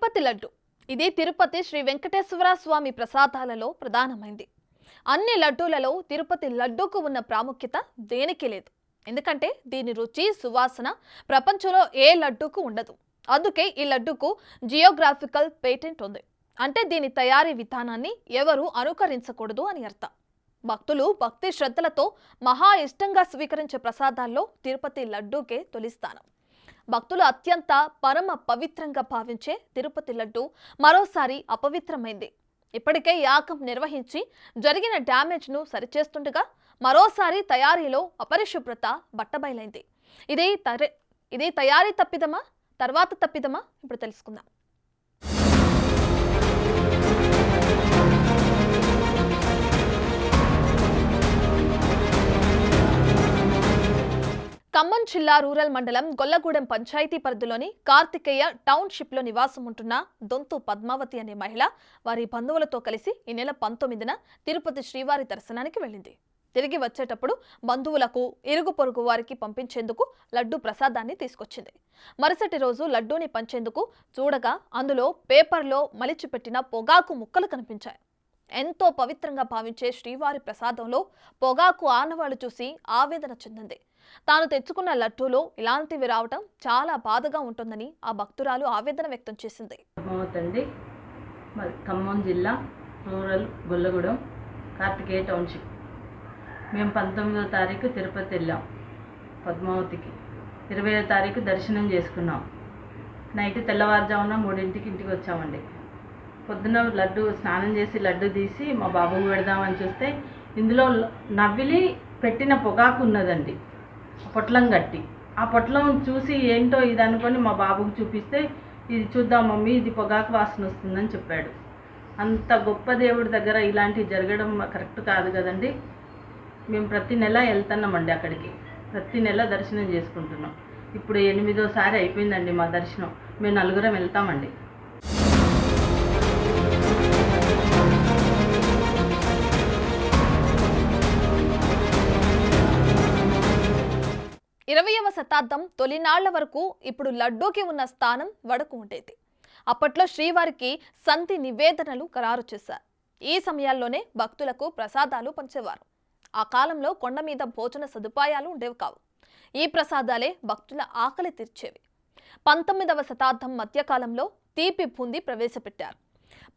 తిరుపతి లడ్డు ఇది తిరుపతి శ్రీ వెంకటేశ్వర స్వామి ప్రసాదాలలో ప్రధానమైంది. అన్ని లడ్డూలలో తిరుపతి లడ్డూకు ఉన్న ప్రాముఖ్యత దేనికి లేదు. ఎందుకంటే దీని రుచి సువాసన ప్రపంచంలో ఏ లడ్డూకు ఉండదు. అందుకే ఈ లడ్డూకు జియోగ్రాఫికల్ పేటెంట్ ఉంది. అంటే దీని తయారీ విధానాన్ని ఎవరు అనుకరించకూడదు అని అర్థం. భక్తులు భక్తి శ్రద్ధలతో మహా ఇష్టంగా స్వీకరించే ప్రసాదాల్లో తిరుపతి లడ్డూకే తొలి స్థానం. భక్తులు అత్యంత పరమ పవిత్రంగా భావించే తిరుపతి లడ్డు మరోసారి అపవిత్రమైంది. ఇప్పటికే యాగం నిర్వహించి జరిగిన డ్యామేజ్ను సరిచేస్తుండగా మరోసారి తయారీలో అపరిశుభ్రత బట్టబయలైంది. ఇది తయారీ తప్పిదమా, తర్వాత తప్పిదమా? ఇప్పుడు తెలుసుకుందాం. ఖమ్మం జిల్లా రూరల్ మండలం గొల్లగూడెం పంచాయతీ పరిధిలోని కార్తికేయ టౌన్షిప్లో నివాసం ఉంటున్న దొంతు పద్మావతి అనే మహిళ వారి బంధువులతో కలిసి ఈ నెల 19న తిరుపతి శ్రీవారి దర్శనానికి వెళ్ళింది. తిరిగి వచ్చేటప్పుడు బంధువులకు ఇరుగు పొరుగు వారికి పంపించేందుకు లడ్డు ప్రసాదాన్ని తీసుకొచ్చింది. మరుసటి రోజు లడ్డూని పంచేందుకు చూడగా అందులో పేపర్లో మలిచిపెట్టిన పొగాకు ముక్కలు కనిపించాయి. ఎంతో పవిత్రంగా భావించే శ్రీవారి ప్రసాదంలో పొగాకు ఆనవాళ్లు చూసి ఆవేదన చెందింది. తాను తెచ్చుకున్న లడ్డూలో ఇలాంటివి రావటం చాలా బాధగా ఉంటుందని ఆ భక్తురాలు ఆవేదన వ్యక్తం చేసింది. ఖమ్మం జిల్లా రూరల్ గొల్లగూడెం కార్తికేయ టౌన్షిప్. మేము 19వ తారీఖు తిరుపతి వెళ్ళాం పద్మావతికి. 20వ తారీఖు దర్శనం చేసుకున్నాం. నైట్ తెల్లవారుజామున 3ంటికి ఇంటికి వచ్చామండి. పొద్దున లడ్డు స్నానం చేసి లడ్డు తీసి మా బాబుకు పెడదామని చూస్తే ఇందులో నవ్విలి పెట్టిన పొగాకు ఉన్నదండి, పొట్లం కట్టి. ఆ పొట్లం చూసి ఏంటో ఇది అనుకొని మా బాబుకు చూపిస్తే, ఇది చూద్దాం మమ్మీ, ఇది పొగాకు వాసన వస్తుందని చెప్పాడు. అంత గొప్ప దేవుడి దగ్గర ఇలాంటివి జరగడం కరెక్ట్ కాదు కదండి. మేము ప్రతి నెల వెళ్తున్నామండి అక్కడికి, ప్రతి నెల దర్శనం చేసుకుంటున్నాం. ఇప్పుడు 8వ సారి అయిపోయిందండి మా దర్శనం. మేము 4గురం వెళ్తామండి. ఇరవైవ శతాబ్దం తొలినాళ్ల వరకు ఇప్పుడు లడ్డూకి ఉన్న స్థానం వడకు ఉండేది. అప్పట్లో శ్రీవారికి సంతి నివేదనలు ఖరారు చేశారు. ఈ సమయాల్లోనే భక్తులకు ప్రసాదాలు పంచేవారు. ఆ కాలంలో కొండ మీద భోజన సదుపాయాలు ఉండేవి కావు. ఈ ప్రసాదాలే భక్తుల ఆకలి తీర్చేవి. 19వ శతాబ్దం మధ్యకాలంలో తీపి బూందీ ప్రవేశపెట్టారు.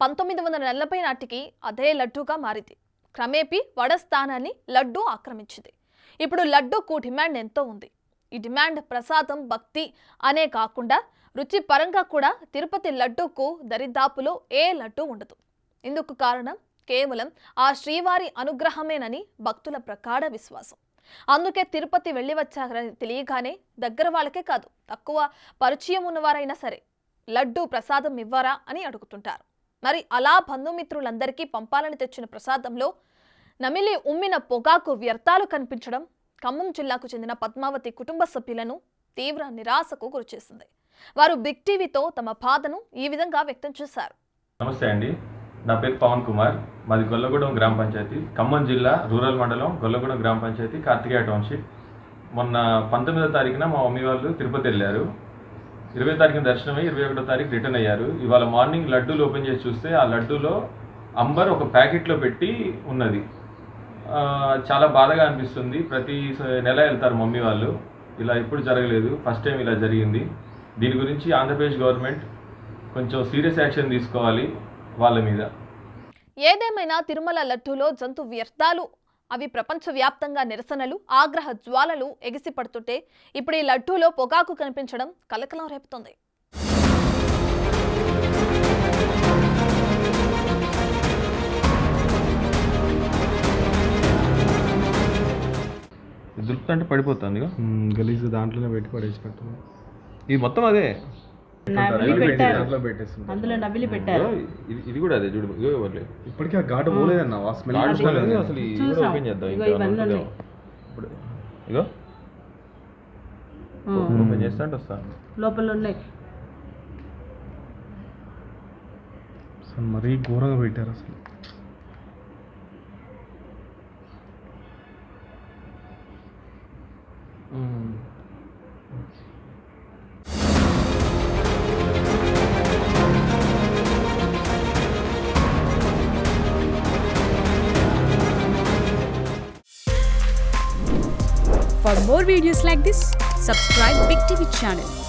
1940 నాటికి అదే లడ్డూగా మారింది. క్రమేపీ వడ స్థానాన్ని లడ్డూ ఆక్రమించింది. ఇప్పుడు లడ్డూకు డిమాండ్ ఎంతో ఉంది. ఈ డిమాండ్ ప్రసాదం భక్తి అనే కాకుండా రుచి పరంగా కూడా తిరుపతి లడ్డూకు దరిదాపులో ఏ లడ్డూ ఉండదు. ఇందుకు కారణం కేవలం ఆ శ్రీవారి అనుగ్రహమేనని భక్తుల ప్రగాఢ విశ్వాసం. అందుకే తిరుపతి వెళ్ళి వచ్చారని తెలియగానే దగ్గర వాళ్ళకే కాదు, తక్కువ పరిచయం ఉన్నవారైనా సరే లడ్డూ ప్రసాదం ఇవ్వరా అని అడుగుతుంటారు. మరి అలా బంధుమిత్రులందరికీ పంపాలని తెచ్చిన ప్రసాదంలో నమిలి ఉమ్మిన పొగాకు వ్యర్థాలు కనిపించడం ఖమ్మం జిల్లాకు చెందిన పద్మావతి కుటుంబ సభ్యులను తీవ్ర నిరాశకు గురిచేసింది. వారు బిగ్ టీవీతో తమ బాధను ఈ విధంగా వ్యక్తం చేశారు. నమస్తే అండి, నా పేరు పవన్ కుమార్. మాది గొల్లగూడెం గ్రామ పంచాయతీ, ఖమ్మం జిల్లా రూరల్ మండలం గొల్లగూడెం గ్రామ పంచాయతీ, కార్తికేయ టౌన్షిప్. మొన్న 19వ తారీఖున మా మమ్మీ వాళ్ళు తిరుపతి వెళ్ళారు. 20వ తారీఖున దర్శనమై 21వ తారీఖు రిటర్న్ అయ్యారు. ఇవాళ మార్నింగ్ లడ్డూలు ఓపెన్ చేసి చూస్తే ఆ లడ్డూలో అంబర్ ఒక ప్యాకెట్లో పెట్టి ఉన్నది. చాలా బాధగా అనిపిస్తుంది. ప్రతి నెల వెళ్తారు మమ్మీ వాళ్ళు, ఇలా ఎప్పుడు జరగలేదు, ఫస్ట్ టైం ఇలా జరిగింది. దీని గురించి ఆంధ్రప్రదేశ్ గవర్నమెంట్ కొంచెం సీరియస్ యాక్షన్ తీసుకోవాలి వాళ్ళ మీద. ఏదేమైనా తిరుమల లడ్డూలో జంతు వ్యర్థాలు, అవి ప్రపంచవ్యాప్తంగా నిరసనలు, ఆగ్రహ జ్వాలలు ఎగిసిపడుతుంటే ఇప్పుడు ఈ లడ్డూలో పొగాకు కనిపించడం కలకలం రేపుతోంది. దులుపుతుంటే పడిపోతుంది గలీజ్ దాంట్లోనే పెట్టి పడేసినట్టు. ఇది మొత్తం అదే, అందులో నవ్విలి పెట్టారు. ఇది కూడా అదే చూడు. ఇప్పటికీ ఆ ఘాటు పోలేదన్న, స్మెల్ అసలు ఓపెన్ చేద్దాం. ఇప్పుడు ఇగో ఓపెన్ చేస్తా అంటే వస్తా, లోపల ఉన్నాయి. అసలు మరీ ఘోరంగా పెట్టారు అసలు. For more videos like this, subscribe Big TV channel.